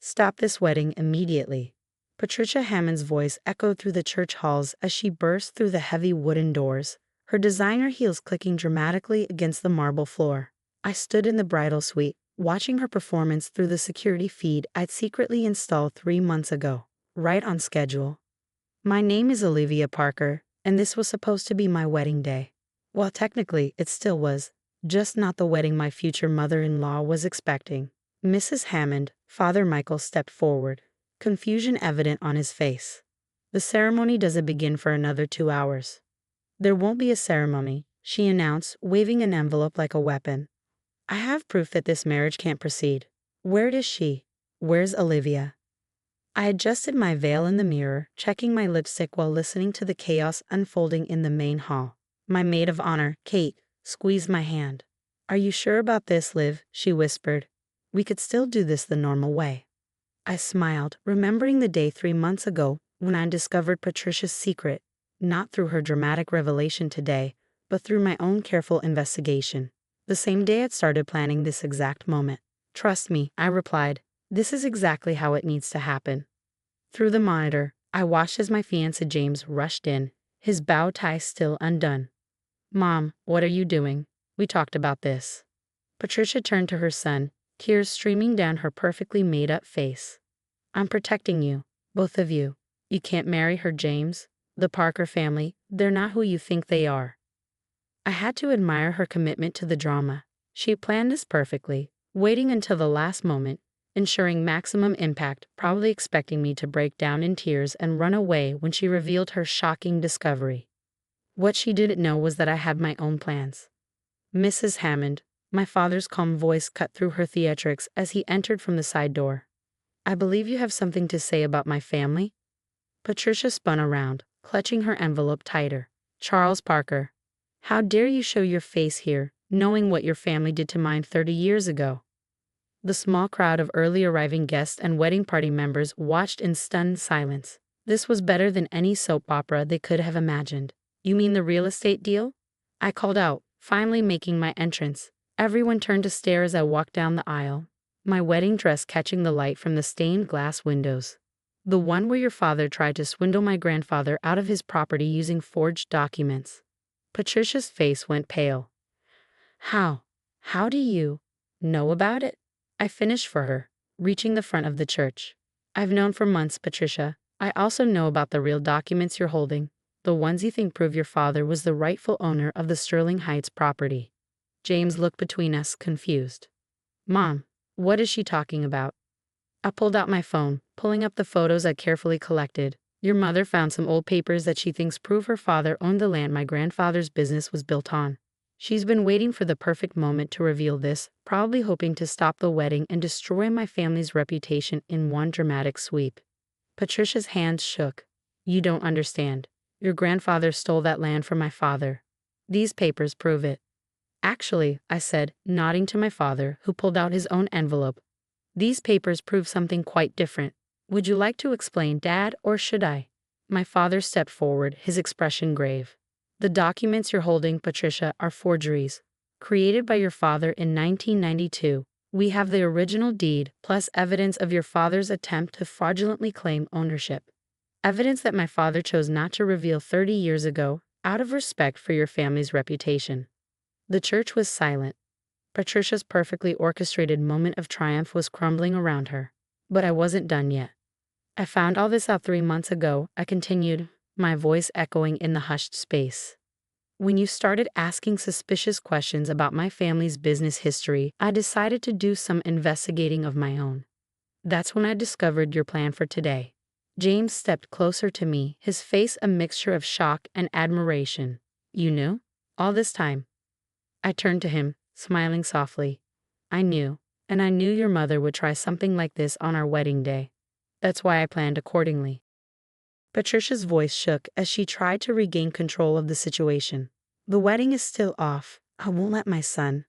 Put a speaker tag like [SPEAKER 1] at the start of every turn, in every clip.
[SPEAKER 1] "Stop this wedding immediately." Patricia Hammond's voice echoed through the church halls as she burst through the heavy wooden doors, her designer heels clicking dramatically against the marble floor. I stood in the bridal suite, watching her performance through the security feed I'd secretly installed 3 months ago, right on schedule. My name is Olivia Parker, and this was supposed to be my wedding day. Well, technically, it still was, just not the wedding my future mother-in-law was expecting. Mrs. Hammond, Father Michael stepped forward, confusion evident on his face. "The ceremony doesn't begin for another 2 hours. "There won't be a ceremony," she announced, waving an envelope like a weapon. "I have proof that this marriage can't proceed. Where is she? Where's Olivia?" I adjusted my veil in the mirror, checking my lipstick while listening to the chaos unfolding in the main hall. My maid of honor, Kate, squeezed my hand. "Are you sure about this, Liv?" she whispered. "We could still do this the normal way." I smiled, remembering the day 3 months ago when I discovered Patricia's secret, not through her dramatic revelation today, but through my own careful investigation. The same day I'd started planning this exact moment. "Trust me," I replied. "This is exactly how it needs to happen." Through the monitor, I watched as my fiancé James rushed in, his bow tie still undone. "Mom, what are you doing? We talked about this." Patricia turned to her son, tears streaming down her perfectly made-up face. "I'm protecting you, both of you. You can't marry her, James. The Parker family, they're not who you think they are." I had to admire her commitment to the drama. She planned this perfectly, waiting until the last moment, ensuring maximum impact, probably expecting me to break down in tears and run away when she revealed her shocking discovery. What she didn't know was that I had my own plans. "Mrs. Hammond," my father's calm voice cut through her theatrics as he entered from the side door. "I believe you have something to say about my family?" Patricia spun around, clutching her envelope tighter. "Charles Parker, how dare you show your face here, knowing what your family did to mine 30 years ago?" The small crowd of early arriving guests and wedding party members watched in stunned silence. This was better than any soap opera they could have imagined. "You mean the real estate deal?" I called out, finally making my entrance. Everyone turned to stare as I walked down the aisle, my wedding dress catching the light from the stained glass windows. "The one where your father tried to swindle my grandfather out of his property using forged documents." Patricia's face went pale. How do you know about it?" I finished for her, reaching the front of the church. "I've known for months, Patricia. I also know about the real documents you're holding, the ones you think prove your father was the rightful owner of the Sterling Heights property." James looked between us, confused. "Mom, what is she talking about?" I pulled out my phone, pulling up the photos I'd carefully collected. "Your mother found some old papers that she thinks prove her father owned the land my grandfather's business was built on. She's been waiting for the perfect moment to reveal this, probably hoping to stop the wedding and destroy my family's reputation in one dramatic sweep." Patricia's hands shook. "You don't understand. Your grandfather stole that land from my father. These papers prove it." "Actually," I said, nodding to my father, who pulled out his own envelope, "these papers prove something quite different. Would you like to explain, Dad, or should I?" My father stepped forward, his expression grave. "The documents you're holding, Patricia, are forgeries, created by your father in 1992. We have the original deed, plus evidence of your father's attempt to fraudulently claim ownership. Evidence that my father chose not to reveal 30 years ago, out of respect for your family's reputation." The church was silent. Patricia's perfectly orchestrated moment of triumph was crumbling around her. But I wasn't done yet. "I found all this out 3 months ago," I continued, my voice echoing in the hushed space. "When you started asking suspicious questions about my family's business history, I decided to do some investigating of my own. That's when I discovered your plan for today." James stepped closer to me, his face a mixture of shock and admiration. "You knew? All this time?" I turned to him, smiling softly. "I knew, and I knew your mother would try something like this on our wedding day. That's why I planned accordingly." Patricia's voice shook as she tried to regain control of the situation. "The wedding is still off. I won't let my son."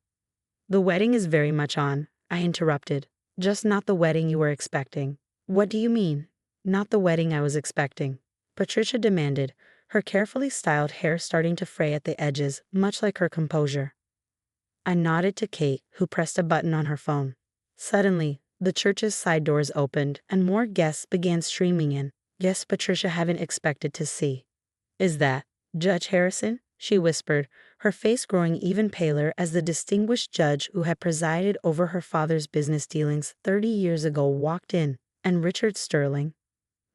[SPEAKER 1] "The wedding is very much on," I interrupted. "Just not the wedding you were expecting." "What do you mean?" "Not the wedding I was expecting," Patricia demanded, her carefully styled hair starting to fray at the edges, much like her composure. I nodded to Kate, who pressed a button on her phone. Suddenly, The church's side doors opened, and more guests began streaming in. Guests Patricia hadn't expected to see. "Is that Judge Harrison?" she whispered, her face growing even paler as the distinguished judge who had presided over her father's business dealings 30 years ago walked in. "And Richard Sterling."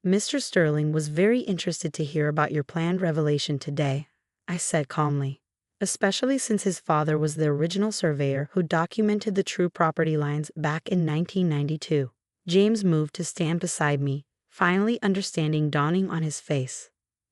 [SPEAKER 1] "Mr. Sterling was very interested to hear about your planned revelation today," I said calmly. "Especially since his father was the original surveyor who documented the true property lines back in 1992. James moved to stand beside me, finally understanding dawning on his face.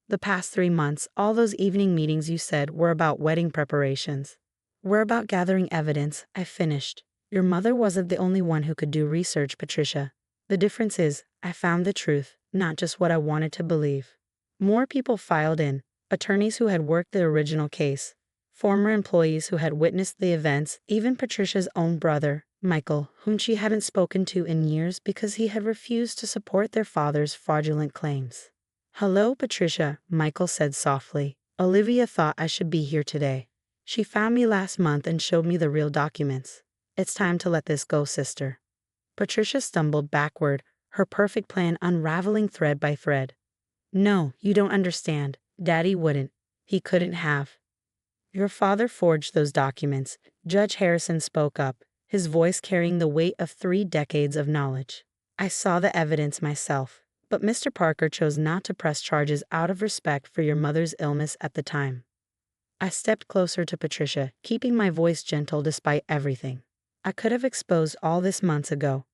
[SPEAKER 1] "The past 3 months, all those evening meetings you said were about wedding preparations. We're about gathering evidence," I finished. "Your mother wasn't the only one who could do research, Patricia. The difference is, I found the truth, not just what I wanted to believe." More people filed in, attorneys who had worked the original case, former employees who had witnessed the events, even Patricia's own brother, Michael, whom she hadn't spoken to in years because he had refused to support their father's fraudulent claims. "Hello, Patricia," Michael said softly. "Olivia thought I should be here today. She found me last month and showed me the real documents. It's time to let this go, sister." Patricia stumbled backward, her perfect plan unraveling thread by thread. "No, you don't understand. Daddy wouldn't. He couldn't have." "Your father forged those documents," Judge Harrison spoke up, his voice carrying the weight of 3 decades of knowledge. "I saw the evidence myself, but Mr. Parker chose not to press charges out of respect for your mother's illness at the time." I stepped closer to Patricia, keeping my voice gentle despite everything. "I could have exposed all this months ago.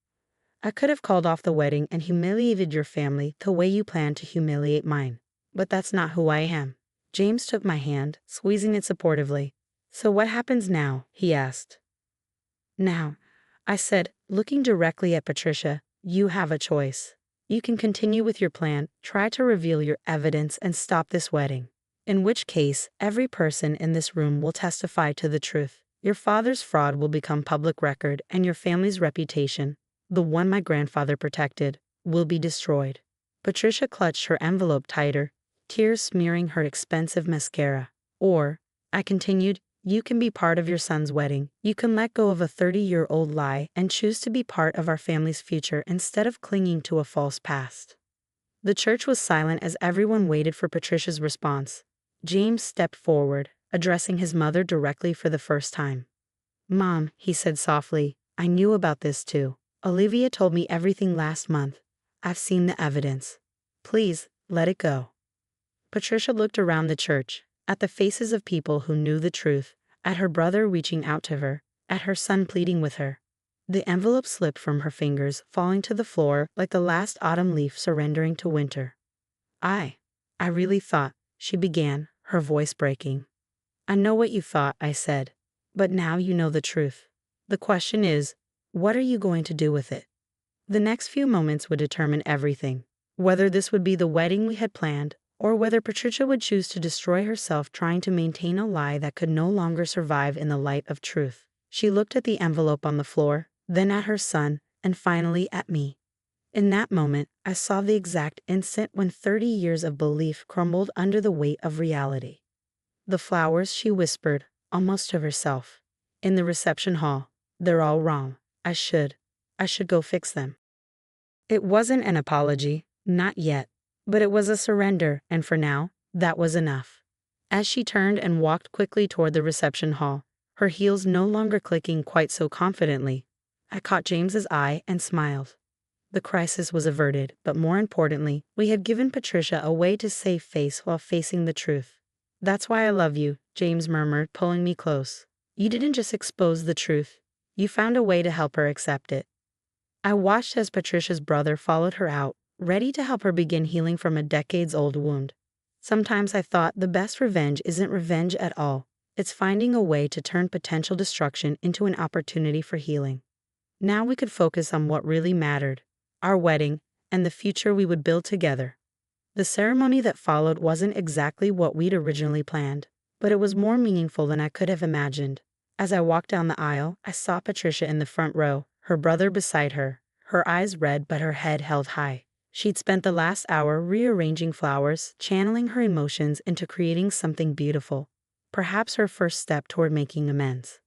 [SPEAKER 1] I could have called off the wedding and humiliated your family the way you planned to humiliate mine. But that's not who I am." James took my hand, squeezing it supportively. "So what happens now?" he asked. "Now," I said, looking directly at Patricia, "you have a choice. You can continue with your plan, try to reveal your evidence, and stop this wedding. In which case, every person in this room will testify to the truth. Your father's fraud will become public record, and your family's reputation, the one my grandfather protected, will be destroyed." Patricia clutched her envelope tighter, tears smearing her expensive mascara. "Or," I continued, "you can be part of your son's wedding. You can let go of a 30-year-old lie and choose to be part of our family's future instead of clinging to a false past." The church was silent as everyone waited for Patricia's response. James stepped forward, addressing his mother directly for the first time. "Mom," he said softly, "I knew about this too. Olivia told me everything last month. I've seen the evidence. Please, let it go." Patricia looked around the church, at the faces of people who knew the truth, at her brother reaching out to her, at her son pleading with her. The envelope slipped from her fingers, falling to the floor like the last autumn leaf surrendering to winter. I really thought," she began, her voice breaking. "I know what you thought," I said. "But now you know the truth. The question is, what are you going to do with it?" The next few moments would determine everything. Whether this would be the wedding we had planned, or whether Patricia would choose to destroy herself trying to maintain a lie that could no longer survive in the light of truth. She looked at the envelope on the floor, then at her son, and finally at me. In that moment, I saw the exact instant when 30 years of belief crumbled under the weight of reality. "The flowers," she whispered, almost to herself, "in the reception hall, they're all wrong. I should go fix them." It wasn't an apology, not yet, but it was a surrender, and for now, that was enough. As she turned and walked quickly toward the reception hall, her heels no longer clicking quite so confidently, I caught James's eye and smiled. The crisis was averted, but more importantly, we had given Patricia a way to save face while facing the truth. "That's why I love you," James murmured, pulling me close. "You didn't just expose the truth. You found a way to help her accept it." I watched as Patricia's brother followed her out, ready to help her begin healing from a decades-old wound. Sometimes I thought the best revenge isn't revenge at all. It's finding a way to turn potential destruction into an opportunity for healing. Now we could focus on what really mattered, our wedding, and the future we would build together. The ceremony that followed wasn't exactly what we'd originally planned, but it was more meaningful than I could have imagined. As I walked down the aisle, I saw Patricia in the front row, her brother beside her, her eyes red but her head held high. She'd spent the last hour rearranging flowers, channeling her emotions into creating something beautiful, perhaps her first step toward making amends.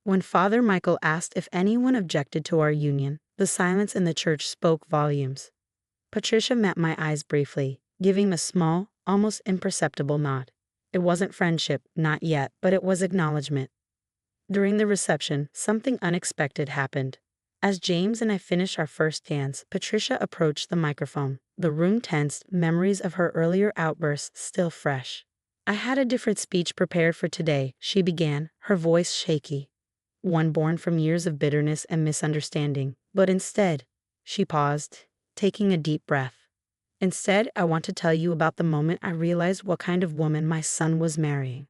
[SPEAKER 1] When Father Michael asked if anyone objected to our union, The silence in the church spoke volumes. Patricia met my eyes briefly, giving a small, almost imperceptible nod. It wasn't friendship, not yet, but it was acknowledgement. During the reception, something unexpected happened. As James and I finished our first dance, Patricia approached the microphone. The room tensed, memories of her earlier outbursts still fresh. I had a different speech prepared for today, she began, her voice shaky. One born from years of bitterness and misunderstanding. But instead, she paused, taking a deep breath. Instead, I want to tell you about the moment I realized what kind of woman my son was marrying.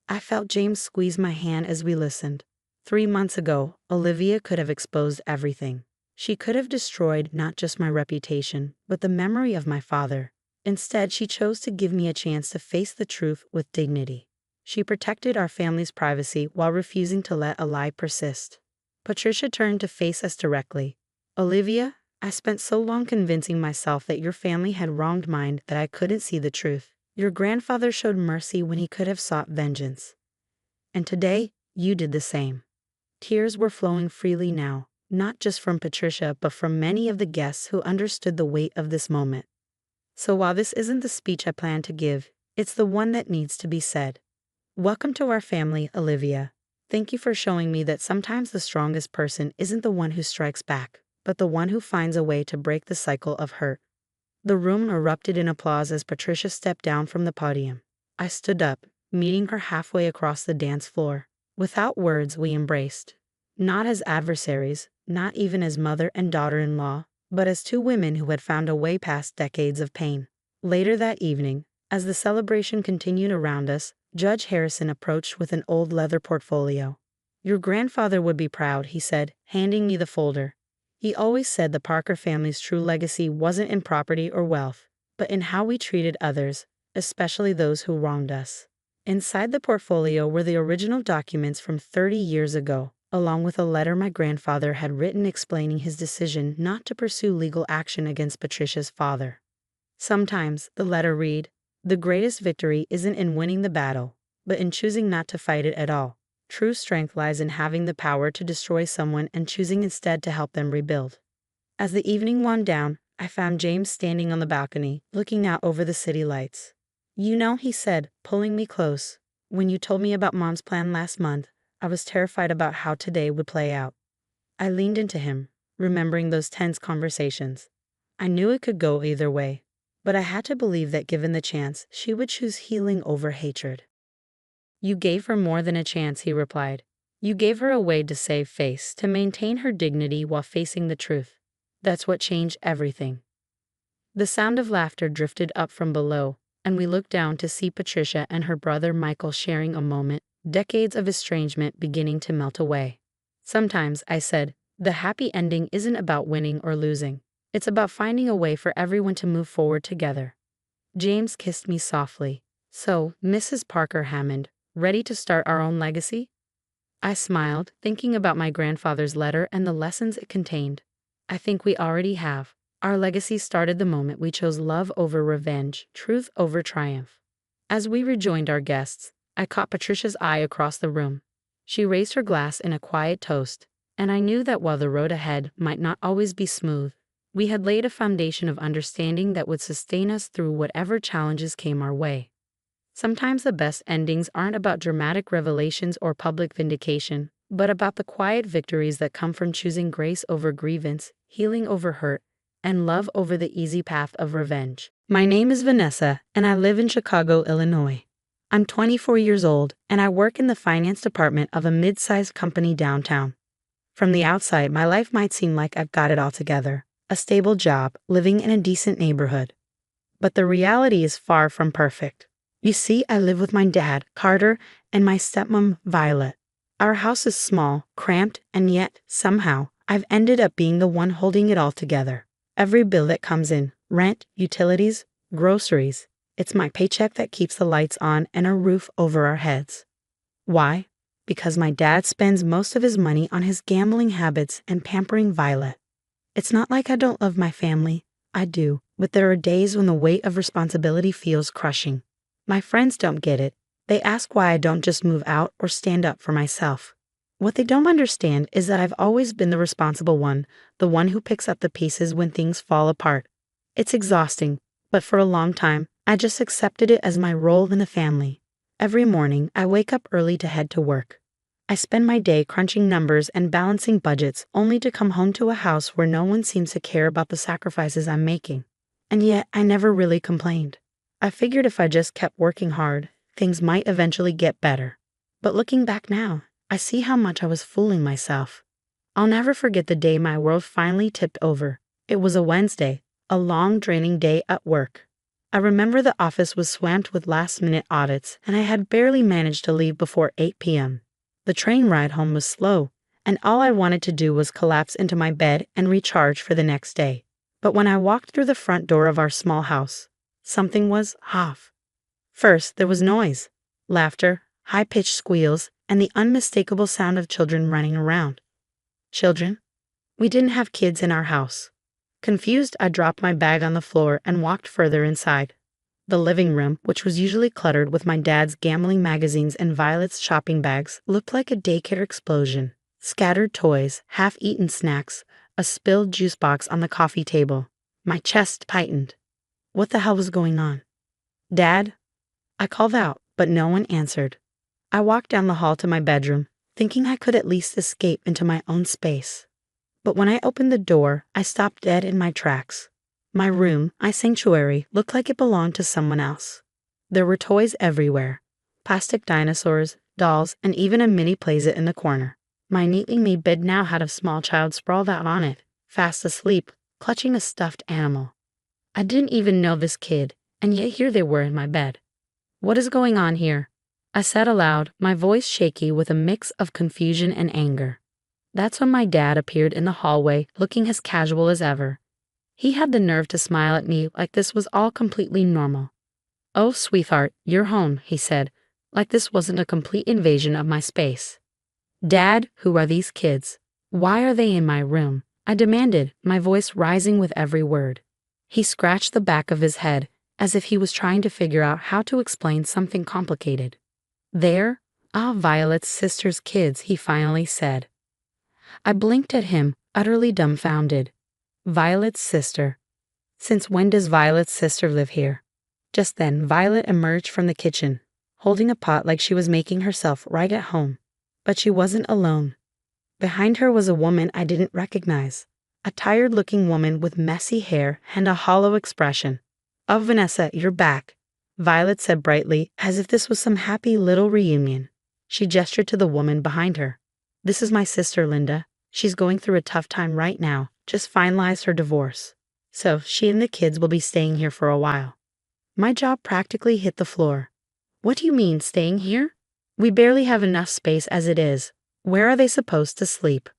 [SPEAKER 1] I felt James squeeze my hand as we listened. 3 months ago, Olivia could have exposed everything. She could have destroyed not just my reputation, but the memory of my father. Instead, she chose to give me a chance to face the truth with dignity. She protected our family's privacy while refusing to let a lie persist. Patricia turned to face us directly. Olivia, I spent so long convincing myself that your family had wronged mine that I couldn't see the truth. Your grandfather showed mercy when he could have sought vengeance. And today, you did the same. Tears were flowing freely now, not just from Patricia, but from many of the guests who understood the weight of this moment. So while this isn't the speech I plan to give, it's the one that needs to be said. Welcome to our family, Olivia. Thank you for showing me that sometimes the strongest person isn't the one who strikes back, but the one who finds a way to break the cycle of hurt. The room erupted in applause as Patricia stepped down from the podium. I stood up, meeting her halfway across the dance floor. Without words, we embraced. Not as adversaries, not even as mother and daughter-in-law, but as two women who had found a way past decades of pain. Later that evening, as the celebration continued around us, Judge Harrison approached with an old leather portfolio. Your grandfather would be proud, he said, handing me the folder. He always said the Parker family's true legacy wasn't in property or wealth, but in how we treated others, especially those who wronged us. Inside the portfolio were the original documents from 30 years ago, along with a letter my grandfather had written explaining his decision not to pursue legal action against Patricia's father. Sometimes, the letter read, the greatest victory isn't in winning the battle, but in choosing not to fight it at all. True strength lies in having the power to destroy someone and choosing instead to help them rebuild. As the evening wound down, I found James standing on the balcony, looking out over the city lights. You know, he said, pulling me close, when you told me about Mom's plan last month, I was terrified about how today would play out. I leaned into him, remembering those tense conversations. I knew it could go either way, but I had to believe that given the chance, she would choose healing over hatred. You gave her more than a chance, he replied. You gave her a way to save face, to maintain her dignity while facing the truth. That's what changed everything. The sound of laughter drifted up from below, and we looked down to see Patricia and her brother Michael sharing a moment, decades of estrangement beginning to melt away. Sometimes, I said, the happy ending isn't about winning or losing. It's about finding a way for everyone to move forward together. James kissed me softly. So, Mrs. Parker Hammond, ready to start our own legacy? I smiled, thinking about my grandfather's letter and the lessons it contained. I think we already have. Our legacy started the moment we chose love over revenge, truth over triumph. As we rejoined our guests, I caught Patricia's eye across the room. She raised her glass in a quiet toast, and I knew that while the road ahead might not always be smooth, we had laid a foundation of understanding that would sustain us through whatever challenges came our way. Sometimes the best endings aren't about dramatic revelations or public vindication, but about the quiet victories that come from choosing grace over grievance, healing over hurt, and love over the easy path of revenge. My name is Vanessa, and I live in Chicago, Illinois. I'm 24 years old, and I work in the finance department of a mid-sized company downtown. From the outside, my life might seem like I've got it all together, a stable job, living in a decent neighborhood. But the reality is far from perfect. You see, I live with my dad, Carter, and my stepmom, Violet. Our house is small, cramped, and yet, somehow, I've ended up being the one holding it all together. Every bill that comes in, rent, utilities, groceries, it's my paycheck that keeps the lights on and a roof over our heads. Why? Because my dad spends most of his money on his gambling habits and pampering Violet. It's not like I don't love my family. I do, but there are days when the weight of responsibility feels crushing. My friends don't get it. They ask why I don't just move out or stand up for myself. What they don't understand is that I've always been the responsible one, the one who picks up the pieces when things fall apart. It's exhausting, but for a long time, I just accepted it as my role in the family. Every morning, I wake up early to head to work. I spend my day crunching numbers and balancing budgets only to come home to a house where no one seems to care about the sacrifices I'm making. And yet, I never really complained. I figured if I just kept working hard, things might eventually get better. But looking back now, I see how much I was fooling myself. I'll never forget the day my world finally tipped over. It was a Wednesday, a long, draining day at work. I remember the office was swamped with last-minute audits, and I had barely managed to leave before 8 p.m. The train ride home was slow, and all I wanted to do was collapse into my bed and recharge for the next day. But when I walked through the front door of our small house, something was off. First, there was noise, laughter, high-pitched squeals, and the unmistakable sound of children running around. Children? We didn't have kids in our house. Confused, I dropped my bag on the floor and walked further inside. The living room, which was usually cluttered with my dad's gambling magazines and Violet's shopping bags, looked like a daycare explosion. Scattered toys, half-eaten snacks, a spilled juice box on the coffee table. My chest tightened. What the hell was going on? Dad? I called out, but no one answered. I walked down the hall to my bedroom, thinking I could at least escape into my own space. But when I opened the door, I stopped dead in my tracks. My room, my sanctuary, looked like it belonged to someone else. There were toys everywhere. Plastic dinosaurs, dolls, and even a mini playset in the corner. My neatly made bed now had a small child sprawled out on it, fast asleep, clutching a stuffed animal. I didn't even know this kid, and yet here they were in my bed. What is going on here? I said aloud, my voice shaky with a mix of confusion and anger. That's when my dad appeared in the hallway, looking as casual as ever. He had the nerve to smile at me like this was all completely normal. "Oh, sweetheart, you're home," he said, like this wasn't a complete invasion of my space. "Dad, who are these kids? Why are they in my room?" I demanded, my voice rising with every word. He scratched the back of his head, as if he was trying to figure out how to explain something complicated. "They're Violet's sister's kids," he finally said. I blinked at him, utterly dumbfounded. Violet's sister. Since when does Violet's sister live here? Just then, Violet emerged from the kitchen, holding a pot like she was making herself right at home. But she wasn't alone. Behind her was a woman I didn't recognize. A tired-looking woman with messy hair and a hollow expression. "Oh, Vanessa, you're back," Violet said brightly, as if this was some happy little reunion. She gestured to the woman behind her. "This is my sister, Linda. She's going through a tough time right now, just finalized her divorce. So she and the kids will be staying here for a while." My jaw practically hit the floor. "What do you mean, staying here? We barely have enough space as it is. Where are they supposed to sleep?"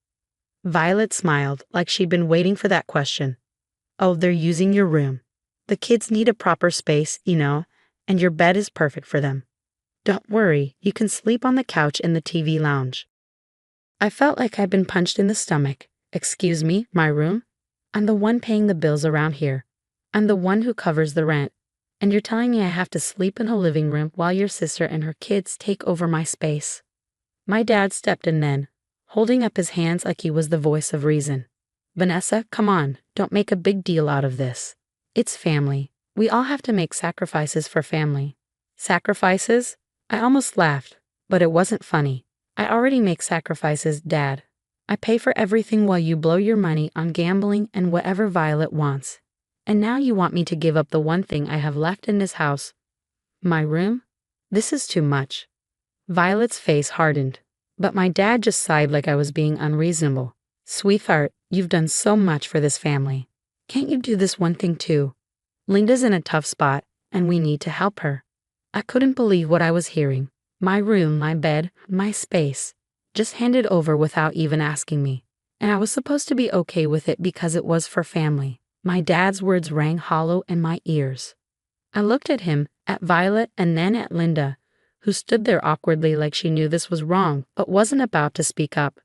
[SPEAKER 1] Violet smiled, like she'd been waiting for that question. "Oh, they're using your room. The kids need a proper space, and your bed is perfect for them. Don't worry, you can sleep on the couch in the TV lounge." I felt like I'd been punched in the stomach. "Excuse me, my room? I'm the one paying the bills around here. I'm the one who covers the rent. And you're telling me I have to sleep in a living room while your sister and her kids take over my space?" My dad stepped in then, holding up his hands like he was the voice of reason. "Vanessa, come on, don't make a big deal out of this. It's family. We all have to make sacrifices for family." "Sacrifices?" I almost laughed, but it wasn't funny. "I already make sacrifices, Dad. I pay for everything while you blow your money on gambling and whatever Violet wants. And now you want me to give up the one thing I have left in this house? My room? This is too much." Violet's face hardened, but my dad just sighed like I was being unreasonable. "Sweetheart, you've done so much for this family. Can't you do this one thing too? Linda's in a tough spot, and we need to help her." I couldn't believe what I was hearing. My room, my bed, my space, just handed over without even asking me. And I was supposed to be okay with it because it was for family. My dad's words rang hollow in my ears. I looked at him, at Violet, and then at Linda, who stood there awkwardly like she knew this was wrong but wasn't about to speak up.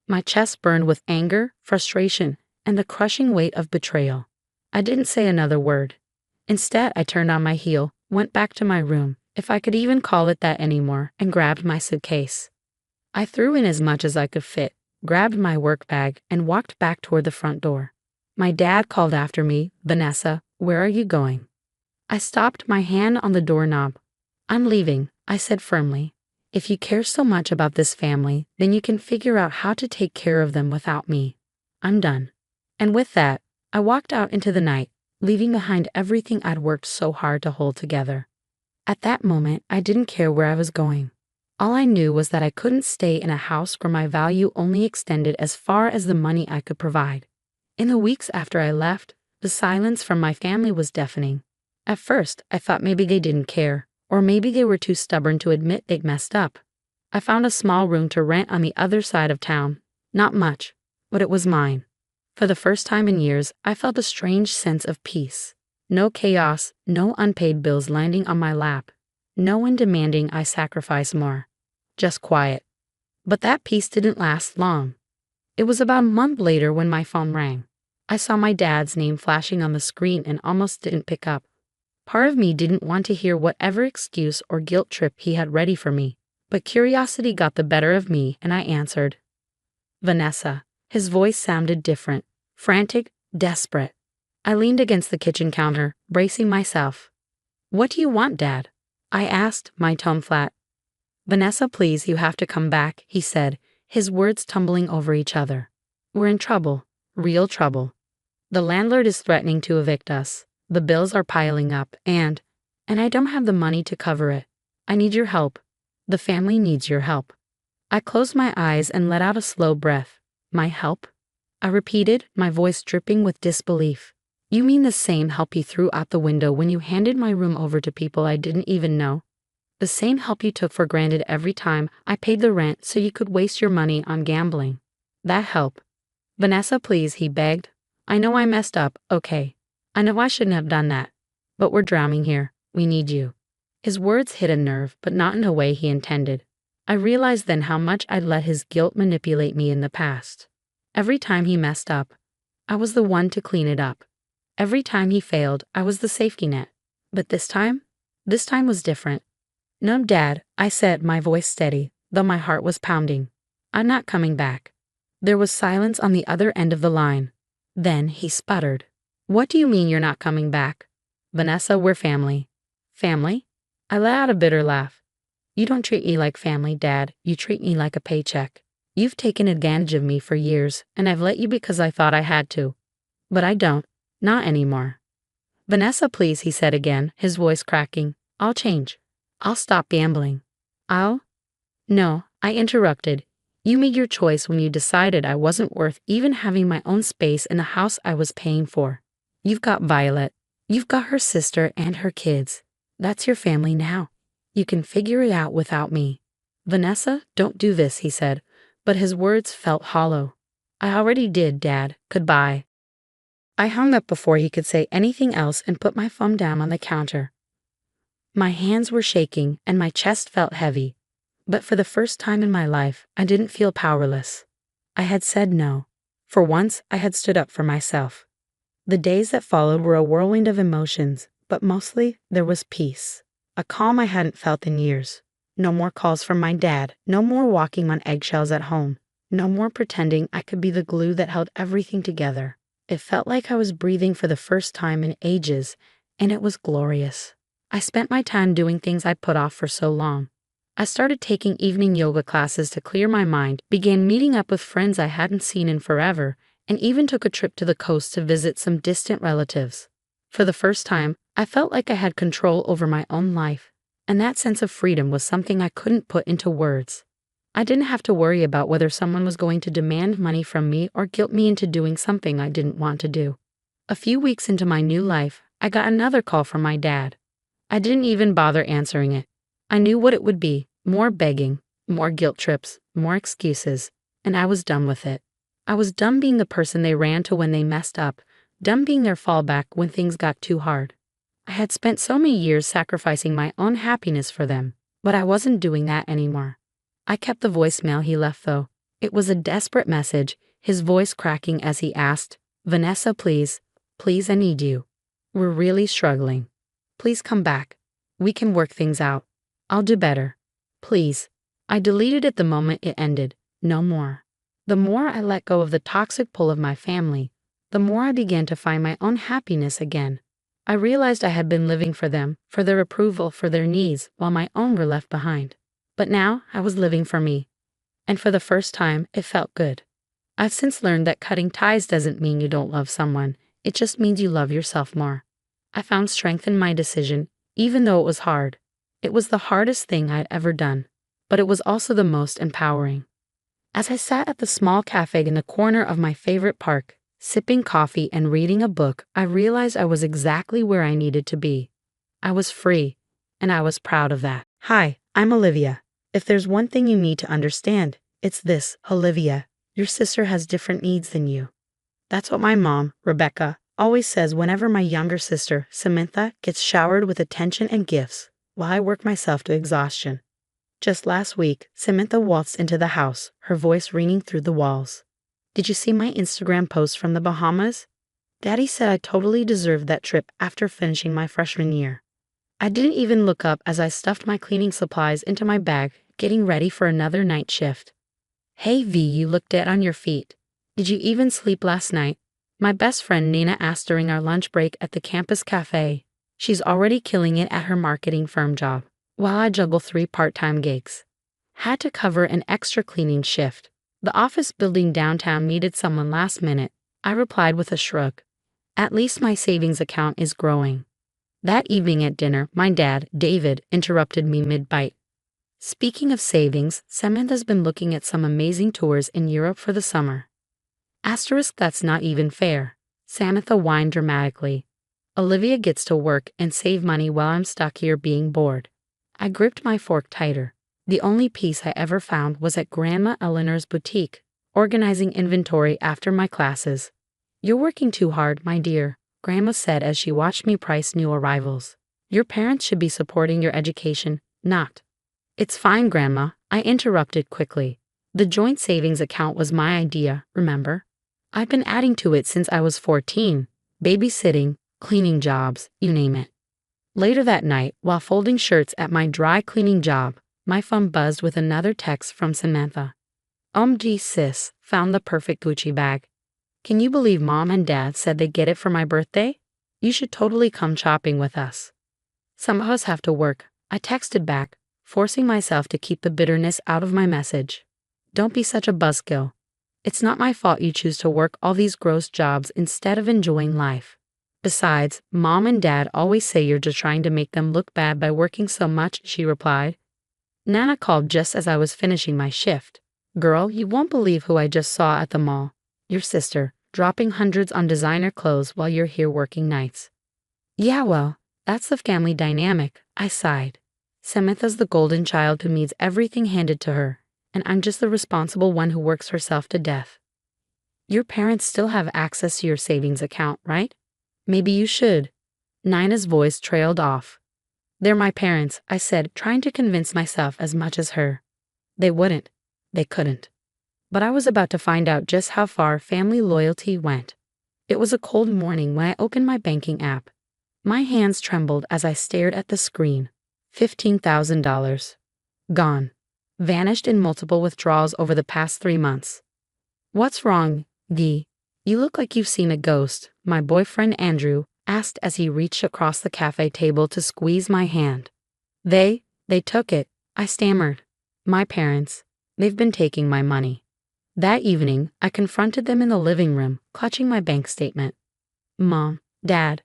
[SPEAKER 1] My chest burned with anger, frustration, and the crushing weight of betrayal. I didn't say another word. Instead, I turned on my heel, went back to my room, if I could even call it that anymore, and grabbed my suitcase. I threw in as much as I could fit, grabbed my work bag, and walked back toward the front door. My dad called after me, "Vanessa, where are you going?" I stopped, my hand on the doorknob. "I'm leaving," I said firmly. "If you care so much about this family, then you can figure out how to take care of them without me. I'm done." And with that, I walked out into the night, leaving behind everything I'd worked so hard to hold together. At that moment, I didn't care where I was going. All I knew was that I couldn't stay in a house where my value only extended as far as the money I could provide. In the weeks after I left, the silence from my family was deafening. At first, I thought maybe they didn't care, or maybe they were too stubborn to admit they'd messed up. I found a small room to rent on the other side of town. Not much, but it was mine. For the first time in years, I felt a strange sense of peace. No chaos, no unpaid bills landing on my lap. No one demanding I sacrifice more. Just quiet. But that peace didn't last long. It was about a month later when my phone rang. I saw my dad's name flashing on the screen and almost didn't pick up. Part of me didn't want to hear whatever excuse or guilt trip he had ready for me, but curiosity got the better of me and I answered. "Vanessa." His voice sounded different, frantic, desperate. I leaned against the kitchen counter, bracing myself. "What do you want, Dad?" I asked, my tone flat. "Vanessa, please, you have to come back," he said, his words tumbling over each other. "We're in trouble, real trouble. The landlord is threatening to evict us. The bills are piling up, and I don't have the money to cover it. I need your help. The family needs your help." I closed my eyes and let out a slow breath. "My help?" I repeated, my voice dripping with disbelief. "You mean the same help you threw out the window when you handed my room over to people I didn't even know? The same help you took for granted every time I paid the rent so you could waste your money on gambling? That help?" "Vanessa, please," he begged. "I know I messed up, okay. I know I shouldn't have done that. But we're drowning here. We need you." His words hit a nerve, but not in a way he intended. I realized then how much I'd let his guilt manipulate me in the past. Every time he messed up, I was the one to clean it up. Every time he failed, I was the safety net. But this time was different. "No, Dad," I said, my voice steady, though my heart was pounding. "I'm not coming back." There was silence on the other end of the line. Then he sputtered. "What do you mean you're not coming back?" "Vanessa, we're family." "Family?" I let out a bitter laugh. "You don't treat me like family, Dad. You treat me like a paycheck. You've taken advantage of me for years, and I've let you because I thought I had to. But I don't. Not anymore." "Vanessa, please," he said again, his voice cracking. "I'll change. I'll stop gambling. I'll—" "No," I interrupted. "You made your choice when you decided I wasn't worth even having my own space in the house I was paying for. You've got Violet. You've got her sister and her kids. That's your family now. You can figure it out without me." "Vanessa, don't do this," he said, but his words felt hollow. "I already did, Dad. Goodbye." I hung up before he could say anything else and put my phone down on the counter. My hands were shaking and my chest felt heavy, but for the first time in my life, I didn't feel powerless. I had said no. For once, I had stood up for myself. The days that followed were a whirlwind of emotions, but mostly there was peace, a calm I hadn't felt in years. No more calls from my dad, no more walking on eggshells at home, no more pretending I could be the glue that held everything together. It felt like I was breathing for the first time in ages, and it was glorious. I spent my time doing things I'd put off for so long. I started taking evening yoga classes to clear my mind, began meeting up with friends I hadn't seen in forever, and even took a trip to the coast to visit some distant relatives. For the first time, I felt like I had control over my own life, and that sense of freedom was something I couldn't put into words. I didn't have to worry about whether someone was going to demand money from me or guilt me into doing something I didn't want to do. A few weeks into my new life, I got another call from my dad. I didn't even bother answering it. I knew what it would be: more begging, more guilt trips, more excuses, and I was done with it. I was done being the person they ran to when they messed up, done being their fallback when things got too hard. I had spent so many years sacrificing my own happiness for them, but I wasn't doing that anymore. I kept the voicemail he left, though. It was a desperate message, his voice cracking as he asked, "Vanessa, please, I need you. We're really struggling. Please come back. We can work things out. I'll do better. Please." I deleted it the moment it ended. No more. The more I let go of the toxic pull of my family, the more I began to find my own happiness again. I realized I had been living for them, for their approval, for their needs, while my own were left behind. But now I was living for me. And for the first time, it felt good. I've since learned that cutting ties doesn't mean you don't love someone, it just means you love yourself more. I found strength in my decision, even though it was hard. It was the hardest thing I'd ever done, but it was also the most empowering. As I sat at the small cafe in the corner of my favorite park, sipping coffee and reading a book, I realized I was exactly where I needed to be. I was free, and I was proud of that. Hi, I'm Olivia. If there's one thing you need to understand, it's this, Olivia. Your sister has different needs than you. That's what my mom, Rebecca, always says whenever my younger sister, Samantha, gets showered with attention and gifts, while I work myself to exhaustion. Just last week, Samantha waltzed into the house, her voice ringing through the walls. Did you see my Instagram post from the Bahamas? Daddy said I totally deserved that trip after finishing my freshman year. I didn't even look up as I stuffed my cleaning supplies into my bag, getting ready for another night shift. Hey V, you look dead on your feet. Did you even sleep last night? My best friend Nina asked during our lunch break at the campus cafe. She's already killing it at her marketing firm job, while I juggle 3 part-time gigs. Had to cover an extra cleaning shift. The office building downtown needed someone last minute. I replied with a shrug. At least my savings account is growing. That evening at dinner, my dad, David, interrupted me mid-bite. Speaking of savings, Samantha's been looking at some amazing tours in Europe for the summer. Asterisk, that's not even fair. Samantha whined dramatically. Olivia gets to work and save money while I'm stuck here being bored. I gripped my fork tighter. The only peace I ever found was at Grandma Eleanor's boutique, organizing inventory after my classes. You're working too hard, my dear, Grandma said as she watched me price new arrivals. Your parents should be supporting your education, not. It's fine, Grandma, I interrupted quickly. The joint savings account was my idea, remember? I've been adding to it since I was 14. Babysitting, cleaning jobs, you name it. Later that night, while folding shirts at my dry cleaning job, my phone buzzed with another text from Samantha. Gee sis, found the perfect Gucci bag. Can you believe Mom and Dad said they'd get it for my birthday? You should totally come shopping with us. Some of us have to work, I texted back, forcing myself to keep the bitterness out of my message. Don't be such a buzzkill. It's not my fault you choose to work all these gross jobs instead of enjoying life. Besides, Mom and Dad always say you're just trying to make them look bad by working so much, she replied. Nana called just as I was finishing my shift. Girl, you won't believe who I just saw at the mall. Your sister, dropping hundreds on designer clothes while you're here working nights. Yeah, well, that's the family dynamic, I sighed. Samantha's the golden child who needs everything handed to her, and I'm just the responsible one who works herself to death. Your parents still have access to your savings account, right? Maybe you should. Nina's voice trailed off. They're my parents, I said, trying to convince myself as much as her. They wouldn't. They couldn't. But I was about to find out just how far family loyalty went. It was a cold morning when I opened my banking app. My hands trembled as I stared at the screen. $15,000. Gone. Vanished in multiple withdrawals over the past 3 months. What's wrong, Dee? You look like you've seen a ghost, my boyfriend Andrew asked as he reached across the cafe table to squeeze my hand. They took it, I stammered. My parents, they've been taking my money. That evening, I confronted them in the living room, clutching my bank statement. Mom, Dad,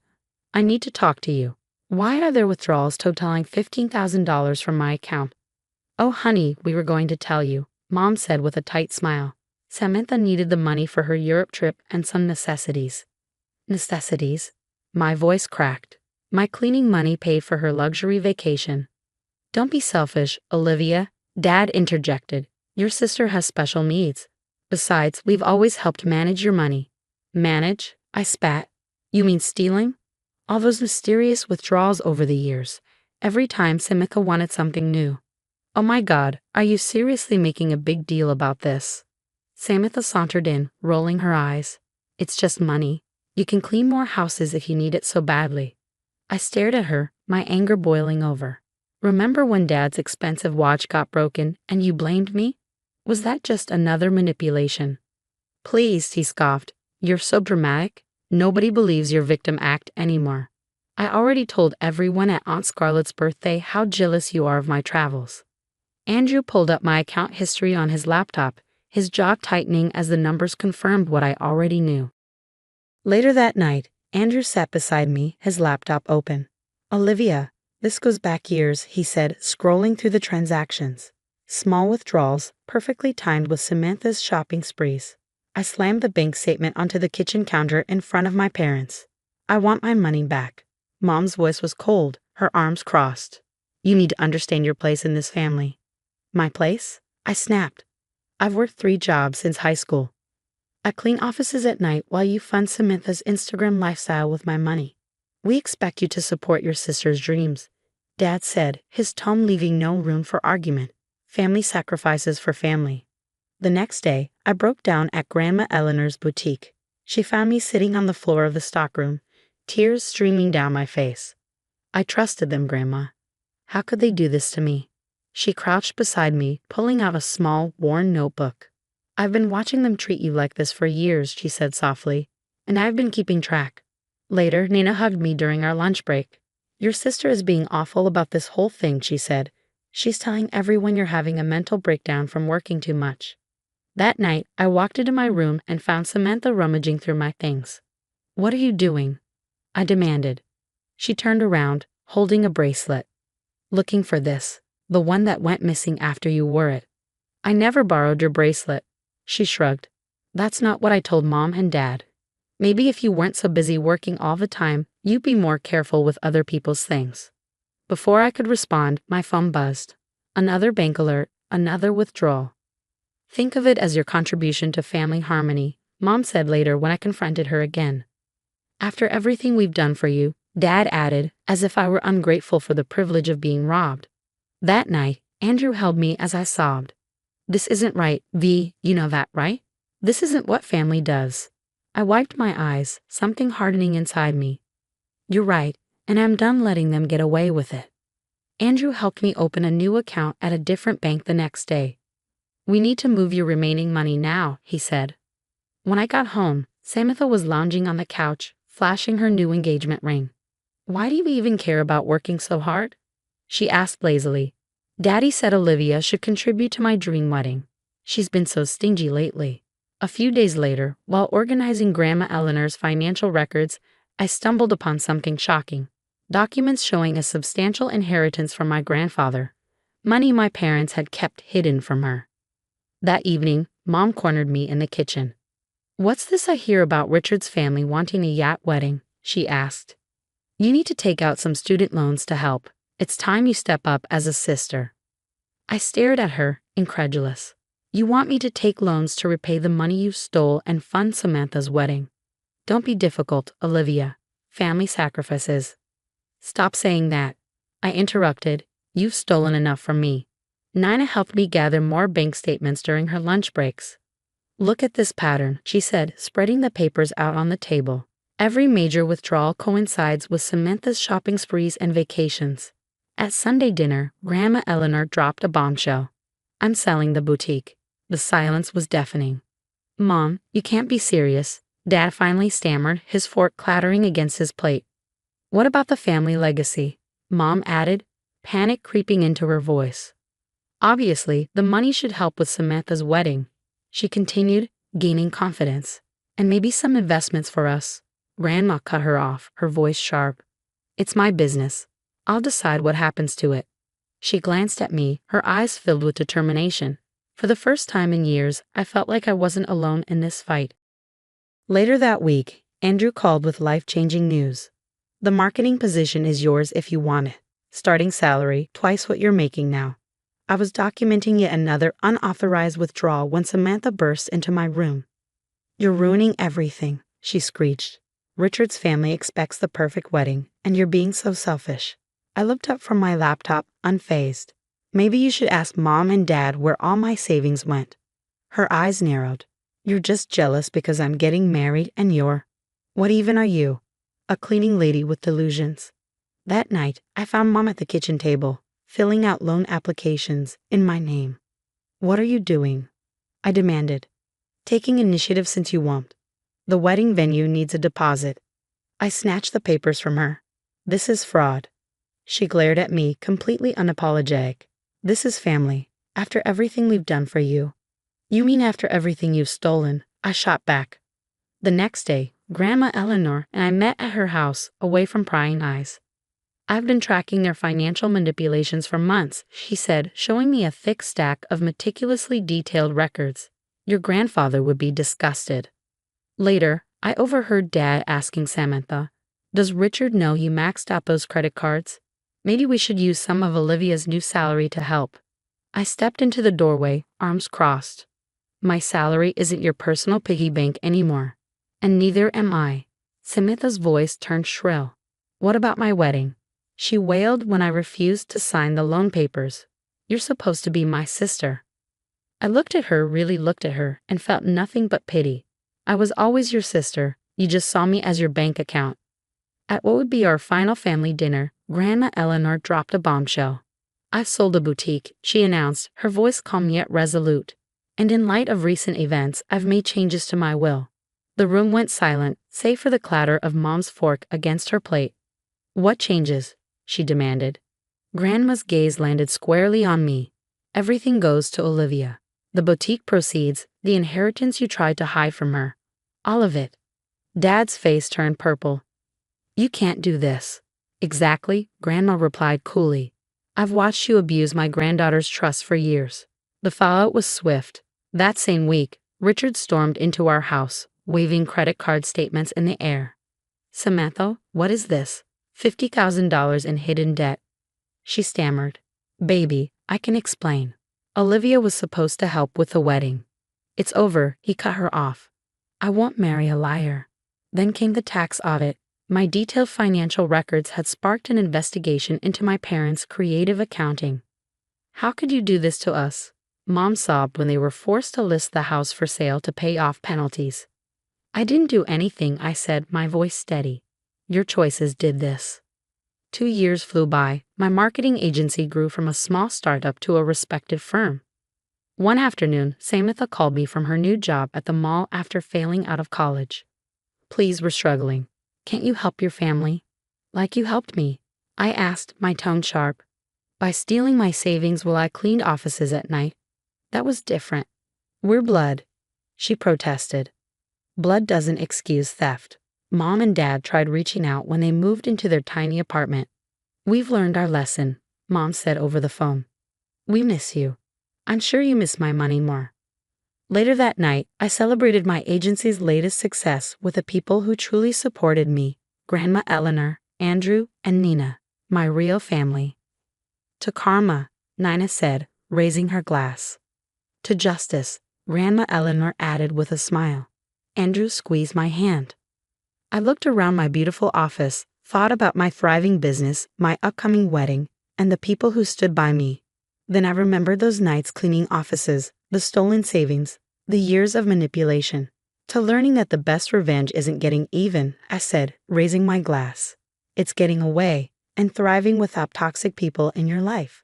[SPEAKER 1] I need to talk to you. Why are there withdrawals totaling $15,000 from my account? Oh, honey, we were going to tell you, Mom said with a tight smile. Samantha needed the money for her Europe trip and some necessities. Necessities? My voice cracked. My cleaning money paid for her luxury vacation. Don't be selfish, Olivia, Dad interjected. Your sister has special needs. Besides, we've always helped manage your money. Manage? I spat. You mean stealing? All those mysterious withdrawals over the years, every time Samantha wanted something new. Oh my God, are you seriously making a big deal about this? Samantha sauntered in, rolling her eyes. It's just money. You can clean more houses if you need it so badly. I stared at her, my anger boiling over. Remember when Dad's expensive watch got broken and you blamed me? Was that just another manipulation? Please, he scoffed. You're so dramatic. Nobody believes your victim act anymore. I already told everyone at Aunt Scarlett's birthday how jealous you are of my travels. Andrew pulled up my account history on his laptop, his jaw tightening as the numbers confirmed what I already knew. Later that night, Andrew sat beside me, his laptop open. Olivia, this goes back years, he said, scrolling through the transactions. Small withdrawals, perfectly timed with Samantha's shopping sprees. I slammed the bank statement onto the kitchen counter in front of my parents. I want my money back. Mom's voice was cold, her arms crossed. You need to understand your place in this family. My place? I snapped. I've worked 3 jobs since high school. I clean offices at night while you fund Samantha's Instagram lifestyle with my money. We expect you to support your sister's dreams, Dad said, his tone leaving no room for argument. Family sacrifices for family. The next day, I broke down at Grandma Eleanor's boutique. She found me sitting on the floor of the stockroom, tears streaming down my face. I trusted them, Grandma. How could they do this to me? She crouched beside me, pulling out a small, worn notebook. I've been watching them treat you like this for years, she said softly, and I've been keeping track. Later, Nina hugged me during our lunch break. Your sister is being awful about this whole thing, she said. She's telling everyone you're having a mental breakdown from working too much. That night, I walked into my room and found Samantha rummaging through my things. What are you doing? I demanded. She turned around, holding a bracelet. Looking for this, the one that went missing after you wore it. I never borrowed your bracelet. She shrugged. That's not what I told Mom and Dad. Maybe if you weren't so busy working all the time, you'd be more careful with other people's things. Before I could respond, my phone buzzed. Another bank alert, another withdrawal. Think of it as your contribution to family harmony, Mom said later when I confronted her again. After everything we've done for you, Dad added, as if I were ungrateful for the privilege of being robbed. That night, Andrew held me as I sobbed. This isn't right, V, you know that, right? This isn't what family does. I wiped my eyes, something hardening inside me. You're right, and I'm done letting them get away with it. Andrew helped me open a new account at a different bank the next day. We need to move your remaining money now, he said. When I got home, Samantha was lounging on the couch, flashing her new engagement ring. Why do you even care about working so hard? She asked lazily. Daddy said Olivia should contribute to my dream wedding. She's been so stingy lately. A few days later, while organizing Grandma Eleanor's financial records, I stumbled upon something shocking. Documents showing a substantial inheritance from my grandfather. Money my parents had kept hidden from her. That evening, Mom cornered me in the kitchen. What's this I hear about Richard's family wanting a yacht wedding? She asked. You need to take out some student loans to help. It's time you step up as a sister. I stared at her, incredulous. You want me to take loans to repay the money you stole and fund Samantha's wedding? Don't be difficult, Olivia. Family sacrifices. Stop saying that. I interrupted. You've stolen enough from me. Nina helped me gather more bank statements during her lunch breaks. Look at this pattern, she said, spreading the papers out on the table. Every major withdrawal coincides with Samantha's shopping sprees and vacations. At Sunday dinner, Grandma Eleanor dropped a bombshell. I'm selling the boutique. The silence was deafening. Mom, you can't be serious, Dad finally stammered, his fork clattering against his plate. What about the family legacy? Mom added, panic creeping into her voice. Obviously, the money should help with Samantha's wedding, she continued, gaining confidence. And maybe some investments for us. Grandma cut her off, her voice sharp. It's my business. I'll decide what happens to it. She glanced at me, her eyes filled with determination. For the first time in years, I felt like I wasn't alone in this fight. Later that week, Andrew called with life-changing news. The marketing position is yours if you want it. Starting salary, twice what you're making now. I was documenting yet another unauthorized withdrawal when Samantha burst into my room. You're ruining everything, she screeched. Richard's family expects the perfect wedding, and you're being so selfish. I looked up from my laptop, unfazed. Maybe you should ask Mom and Dad where all my savings went. Her eyes narrowed. You're just jealous because I'm getting married and you're... What even are you? A cleaning lady with delusions. That night, I found Mom at the kitchen table, filling out loan applications in my name. What are you doing? I demanded. Taking initiative since you won't. The wedding venue needs a deposit. I snatched the papers from her. This is fraud. She glared at me, completely unapologetic. This is family. After everything we've done for you. You mean after everything you've stolen? I shot back. The next day, Grandma Eleanor and I met at her house, away from prying eyes. I've been tracking their financial manipulations for months, she said, showing me a thick stack of meticulously detailed records. Your grandfather would be disgusted. Later, I overheard Dad asking Samantha, does Richard know you maxed out those credit cards? Maybe we should use some of Olivia's new salary to help. I stepped into the doorway, arms crossed. My salary isn't your personal piggy bank anymore. And neither am I. Samantha's voice turned shrill. What about my wedding? She wailed when I refused to sign the loan papers. You're supposed to be my sister. I looked at her, really looked at her, and felt nothing but pity. I was always your sister. You just saw me as your bank account. At what would be our final family dinner, Grandma Eleanor dropped a bombshell. I've sold a boutique, she announced, her voice calm yet resolute. And in light of recent events, I've made changes to my will. The room went silent, save for the clatter of Mom's fork against her plate. What changes? She demanded. Grandma's gaze landed squarely on me. Everything goes to Olivia. The boutique proceeds, the inheritance you tried to hide from her. All of it. Dad's face turned purple. You can't do this. Exactly, Grandma replied coolly. I've watched you abuse my granddaughter's trust for years. The fallout was swift. That same week, Richard stormed into our house, waving credit card statements in the air. Samantha, what is this? $50,000 in hidden debt. She stammered. Baby, I can explain. Olivia was supposed to help with the wedding. It's over, he cut her off. I won't marry a liar. Then came the tax audit. My detailed financial records had sparked an investigation into my parents' creative accounting. How could you do this to us? Mom sobbed when they were forced to list the house for sale to pay off penalties. I didn't do anything, I said, my voice steady. Your choices did this. 2 years flew by. My marketing agency grew from a small startup to a respected firm. One afternoon, Samantha called me from her new job at the mall after failing out of college. Please, we're struggling. Can't you help your family? Like you helped me. I asked, my tone sharp. By stealing my savings while I cleaned offices at night. That was different. We're blood. She protested. Blood doesn't excuse theft. Mom and Dad tried reaching out when they moved into their tiny apartment. We've learned our lesson, Mom said over the phone. We miss you. I'm sure you miss my money more. Later that night, I celebrated my agency's latest success with the people who truly supported me, Grandma Eleanor, Andrew, and Nina, my real family. To karma, Nina said, raising her glass. To justice, Grandma Eleanor added with a smile. Andrew squeezed my hand. I looked around my beautiful office, thought about my thriving business, my upcoming wedding, and the people who stood by me. Then I remembered those nights cleaning offices, the stolen savings, the years of manipulation. To learning that the best revenge isn't getting even, I said, raising my glass. It's getting away and thriving without toxic people in your life.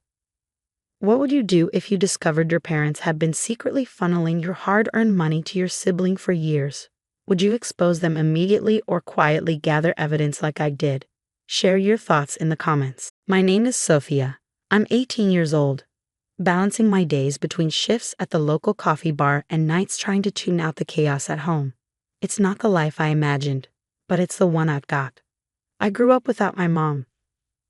[SPEAKER 1] What would you do if you discovered your parents had been secretly funneling your hard-earned money to your sibling for years? Would you expose them immediately or quietly gather evidence like I did? Share your thoughts in the comments. My name is Sophia. I'm 18 years old, balancing my days between shifts at the local coffee bar and nights trying to tune out the chaos at home. It's not the life I imagined, but it's the one I've got. I grew up without my mom.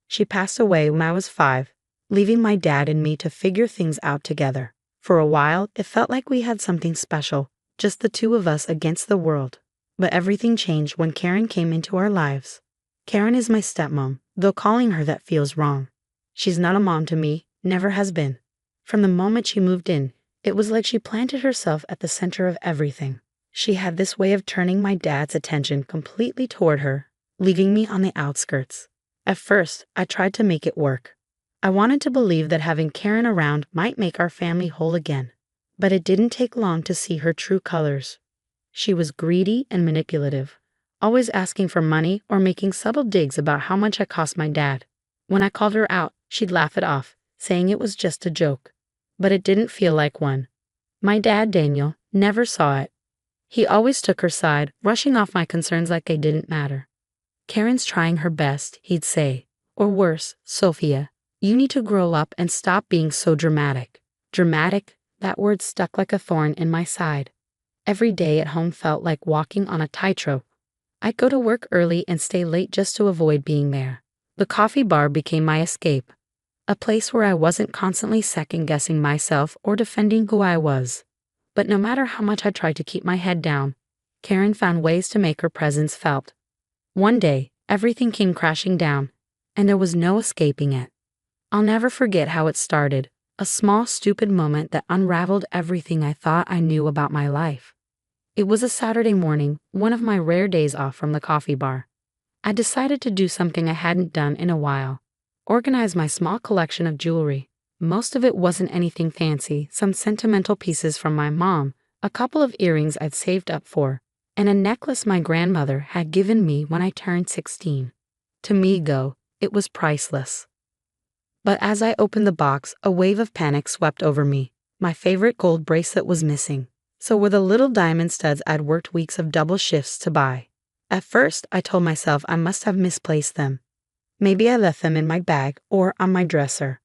[SPEAKER 1] She passed away when I was 5, leaving my dad and me to figure things out together. For a while, it felt like we had something special, just the two of us against the world. But everything changed when Karen came into our lives. Karen is my stepmom, though calling her that feels wrong. She's not a mom to me, never has been. From the moment she moved in, it was like she planted herself at the center of everything. She had this way of turning my dad's attention completely toward her, leaving me on the outskirts. At first, I tried to make it work. I wanted to believe that having Karen around might make our family whole again. But it didn't take long to see her true colors. She was greedy and manipulative, always asking for money or making subtle digs about how much I cost my dad. When I called her out, she'd laugh it off, saying it was just a joke. But it didn't feel like one. My dad, Daniel, never saw it. He always took her side, rushing off my concerns like they didn't matter. Karen's trying her best, he'd say. Or worse, Sophia, you need to grow up and stop being so dramatic. Dramatic? That word stuck like a thorn in my side. Every day at home felt like walking on a tightrope. I'd go to work early and stay late just to avoid being there. The coffee bar became my escape. A place where I wasn't constantly second-guessing myself or defending who I was. But no matter how much I tried to keep my head down, Karen found ways to make her presence felt. One day, everything came crashing down, and there was no escaping it. I'll never forget how it started, a small, stupid moment that unraveled everything I thought I knew about my life. It was a Saturday morning, one of my rare days off from the coffee bar. I decided to do something I hadn't done in a while. Organize my small collection of jewelry. Most of it wasn't anything fancy, some sentimental pieces from my mom, a couple of earrings I'd saved up for, and a necklace my grandmother had given me when I turned 16. To me, though, it was priceless. But as I opened the box, a wave of panic swept over me. My favorite gold bracelet was missing. So were the little diamond studs I'd worked weeks of double shifts to buy. At first, I told myself I must have misplaced them. Maybe I left them in my bag or on my dresser.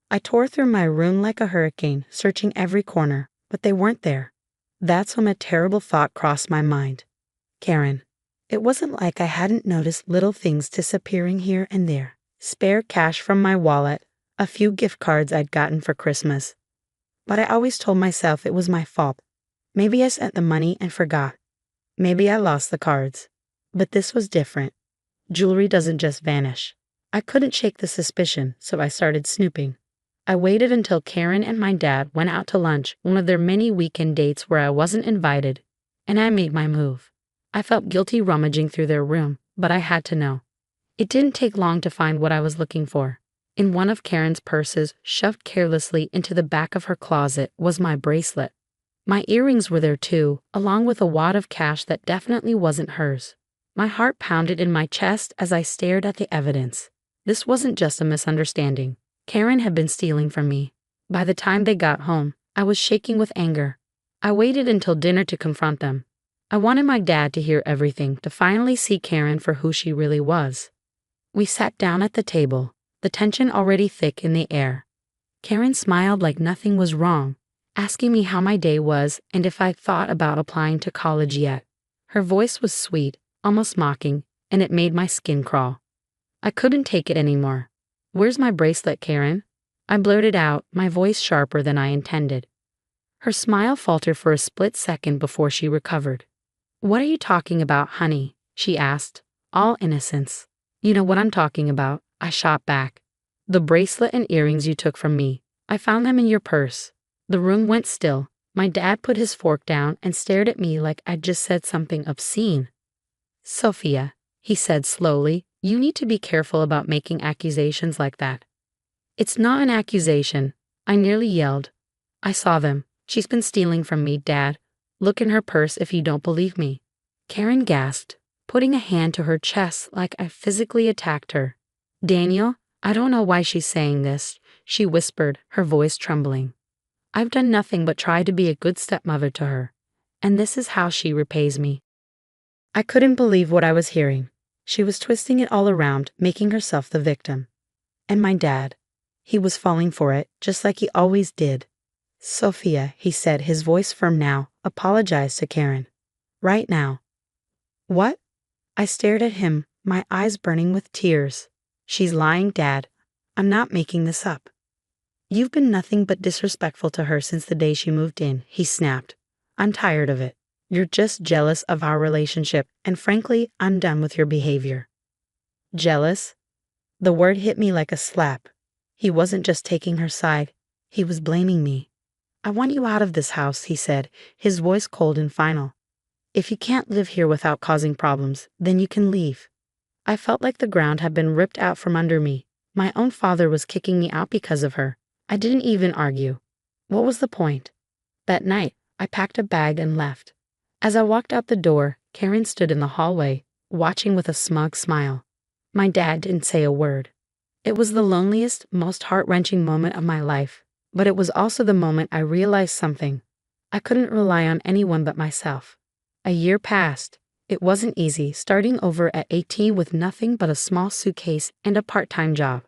[SPEAKER 1] I tore through my room like a hurricane, searching every corner, but they weren't there. That's when a terrible thought crossed my mind. Karen. It wasn't like I hadn't noticed little things disappearing here and there. Spare cash from my wallet, a few gift cards I'd gotten for Christmas. But I always told myself it was my fault. Maybe I sent the money and forgot. Maybe I lost the cards. But this was different. Jewelry doesn't just vanish. I couldn't shake the suspicion, so I started snooping. I waited until Karen and my dad went out to lunch, one of their many weekend dates where I wasn't invited, and I made my move. I felt guilty rummaging through their room, but I had to know. It didn't take long to find what I was looking for. In one of Karen's purses, shoved carelessly into the back of her closet, was my bracelet. My earrings were there too, along with a wad of cash that definitely wasn't hers. My heart pounded in my chest as I stared at the evidence. This wasn't just a misunderstanding. Karen had been stealing from me. By the time they got home, I was shaking with anger. I waited until dinner to confront them. I wanted my dad to hear everything, to finally see Karen for who she really was. We sat down at the table, the tension already thick in the air. Karen smiled like nothing was wrong, asking me how my day was and if I'd thought about applying to college yet. Her voice was sweet, almost mocking, and it made my skin crawl. I couldn't take it anymore. "Where's my bracelet, Karen?" I blurted out, my voice sharper than I intended. Her smile faltered for a split second before she recovered. "What are you talking about, honey?" she asked, all innocence. "You know what I'm talking about," I shot back. "The bracelet and earrings you took from me. I found them in your purse." The room went still. My dad put his fork down and stared at me like I'd just said something obscene. "Sophia," he said slowly, "you need to be careful about making accusations like that." "It's not an accusation," I nearly yelled. "I saw them. She's been stealing from me, Dad. Look in her purse if you don't believe me." Karen gasped, putting a hand to her chest like I physically attacked her. "Daniel, I don't know why she's saying this," she whispered, her voice trembling. "I've done nothing but try to be a good stepmother to her, and this is how she repays me." I couldn't believe what I was hearing. She was twisting it all around, making herself the victim. And my dad. He was falling for it, just like he always did. "Sophia," he said, his voice firm now, "apologize to Karen. Right now." "What?" I stared at him, my eyes burning with tears. "She's lying, Dad. I'm not making this up." "You've been nothing but disrespectful to her since the day she moved in," he snapped. "I'm tired of it. You're just jealous of our relationship, and frankly, I'm done with your behavior." Jealous? The word hit me like a slap. He wasn't just taking her side, he was blaming me. "I want you out of this house," he said, his voice cold and final. "If you can't live here without causing problems, then you can leave." I felt like the ground had been ripped out from under me. My own father was kicking me out because of her. I didn't even argue. What was the point? That night, I packed a bag and left. As I walked out the door, Karen stood in the hallway, watching with a smug smile. My dad didn't say a word. It was the loneliest, most heart-wrenching moment of my life, but it was also the moment I realized something. I couldn't rely on anyone but myself. A year passed. It wasn't easy starting over at 18 with nothing but a small suitcase and a part-time job.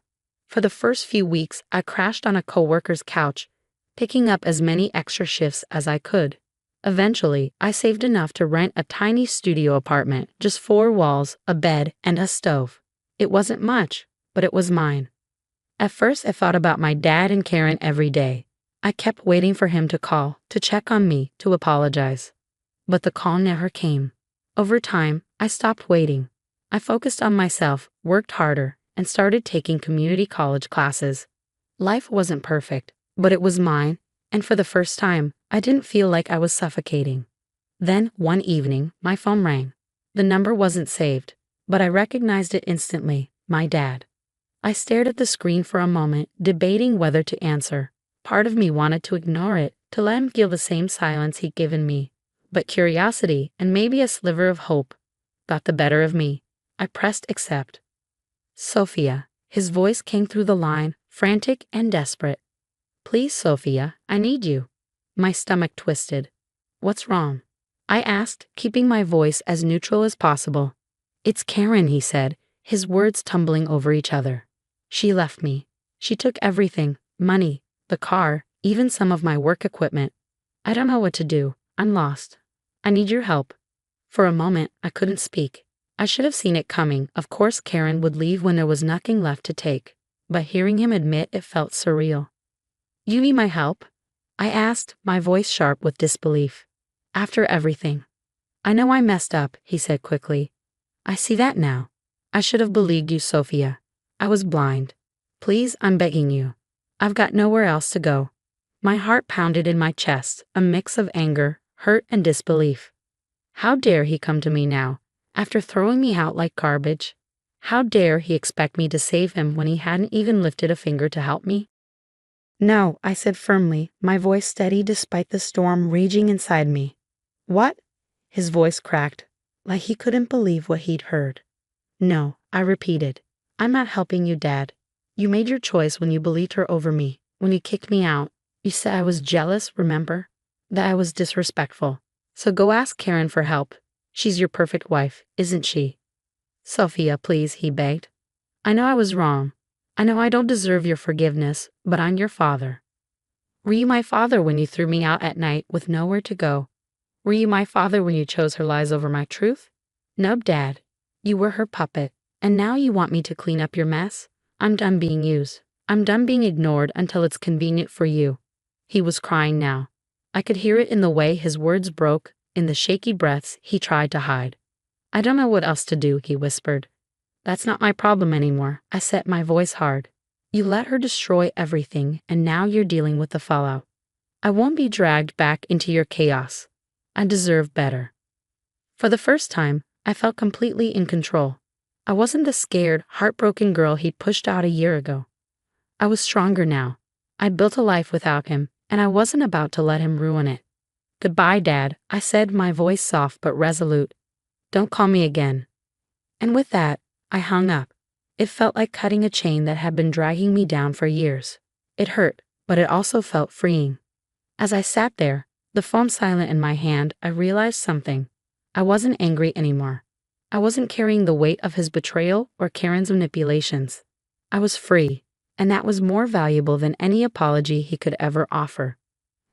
[SPEAKER 1] For the first few weeks, I crashed on a coworker's couch, picking up as many extra shifts as I could. Eventually, I saved enough to rent a tiny studio apartment, just 4 walls, a bed, and a stove. It wasn't much, but it was mine. At first, I thought about my dad and Karen every day. I kept waiting for him to call, to check on me, to apologize. But the call never came. Over time, I stopped waiting. I focused on myself, worked harder, and started taking community college classes. Life wasn't perfect, but it was mine, and for the first time, I didn't feel like I was suffocating. Then, one evening, my phone rang. The number wasn't saved, but I recognized it instantly, my dad. I stared at the screen for a moment, debating whether to answer. Part of me wanted to ignore it, to let him feel the same silence he'd given me. But curiosity, and maybe a sliver of hope, got the better of me. I pressed accept. Sophia. His voice came through the line, frantic and desperate. Please, Sophia, I need you. My stomach twisted. What's wrong? I asked, keeping my voice as neutral as possible. It's Karen, he said, his words tumbling over each other. She left me. She took everything, money, the car, even some of my work equipment. I don't know what to do. I'm lost. I need your help. For a moment, I couldn't speak. I should have seen it coming. Of course, Karen would leave when there was nothing left to take. But hearing him admit it felt surreal. You need my help? I asked, my voice sharp with disbelief. After everything. I know I messed up, he said quickly. I see that now. I should have believed you, Sophia. I was blind. Please, I'm begging you. I've got nowhere else to go. My heart pounded in my chest, a mix of anger, hurt, and disbelief. How dare he come to me now, after throwing me out like garbage? How dare he expect me to save him when he hadn't even lifted a finger to help me? No, I said firmly, my voice steady despite the storm raging inside me. What? His voice cracked, like he couldn't believe what he'd heard. No, I repeated. I'm not helping you, Dad. You made your choice when you believed her over me, when you kicked me out. You said I was jealous, remember? That I was disrespectful. So go ask Karen for help. She's your perfect wife, isn't she? Sophia, please, he begged. I know I was wrong. I know I don't deserve your forgiveness, but I'm your father. Were you my father when you threw me out at night with nowhere to go? Were you my father when you chose her lies over my truth? No, Dad. You were her puppet, and now you want me to clean up your mess? I'm done being used. I'm done being ignored until it's convenient for you. He was crying now. I could hear it in the way his words broke, in the shaky breaths he tried to hide. I don't know what else to do, he whispered. That's not my problem anymore. I set my voice hard. You let her destroy everything, and now you're dealing with the fallout. I won't be dragged back into your chaos. I deserve better. For the first time, I felt completely in control. I wasn't the scared, heartbroken girl he'd pushed out a year ago. I was stronger now. I'd built a life without him, and I wasn't about to let him ruin it. Goodbye, Dad, I said, my voice soft but resolute. Don't call me again. And with that, I hung up. It felt like cutting a chain that had been dragging me down for years. It hurt, but it also felt freeing. As I sat there, the phone silent in my hand, I realized something. I wasn't angry anymore. I wasn't carrying the weight of his betrayal or Karen's manipulations. I was free, and that was more valuable than any apology he could ever offer.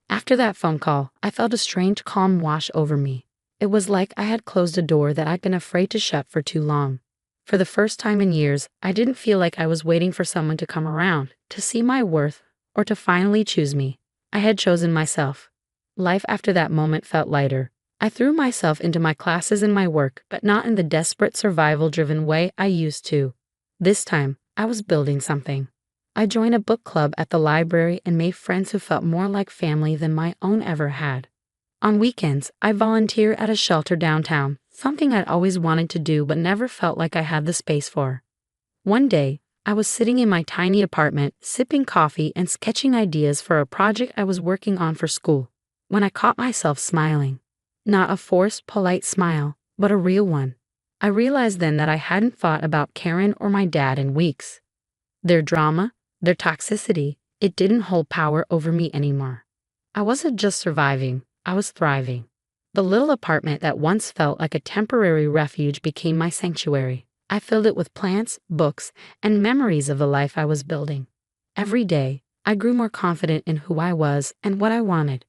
[SPEAKER 1] After that phone call, I felt a strange calm wash over me. It was like I had closed a door that I'd been afraid to shut for too long. For the first time in years, I didn't feel like I was waiting for someone to come around, to see my worth, or to finally choose me. I had chosen myself. Life after that moment felt lighter. I threw myself into my classes and my work, but not in the desperate survival-driven way I used to. This time, I was building something. I joined a book club at the library and made friends who felt more like family than my own ever had. On weekends, I volunteered at a shelter downtown, something I'd always wanted to do but never felt like I had the space for. One day, I was sitting in my tiny apartment, sipping coffee and sketching ideas for a project I was working on for school, when I caught myself smiling. Not a forced, polite smile, but a real one. I realized then that I hadn't thought about Karen or my dad in weeks. Their drama, their toxicity, it didn't hold power over me anymore. I wasn't just surviving, I was thriving. The little apartment that once felt like a temporary refuge became my sanctuary. I filled it with plants, books, and memories of the life I was building. Every day, I grew more confident in who I was and what I wanted.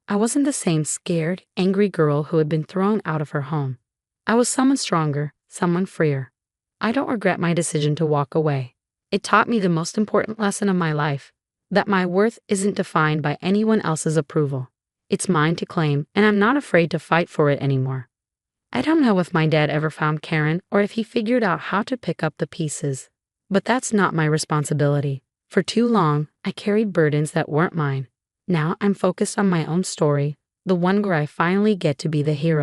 [SPEAKER 1] I wasn't the same scared, angry girl who had been thrown out of her home. I was someone stronger, someone freer. I don't regret my decision to walk away. It taught me the most important lesson of my life, that my worth isn't defined by anyone else's approval. It's mine to claim, and I'm not afraid to fight for it anymore. I don't know if my dad ever found Karen or if he figured out how to pick up the pieces. But that's not my responsibility. For too long, I carried burdens that weren't mine. Now I'm focused on my own story, the one where I finally get to be the hero.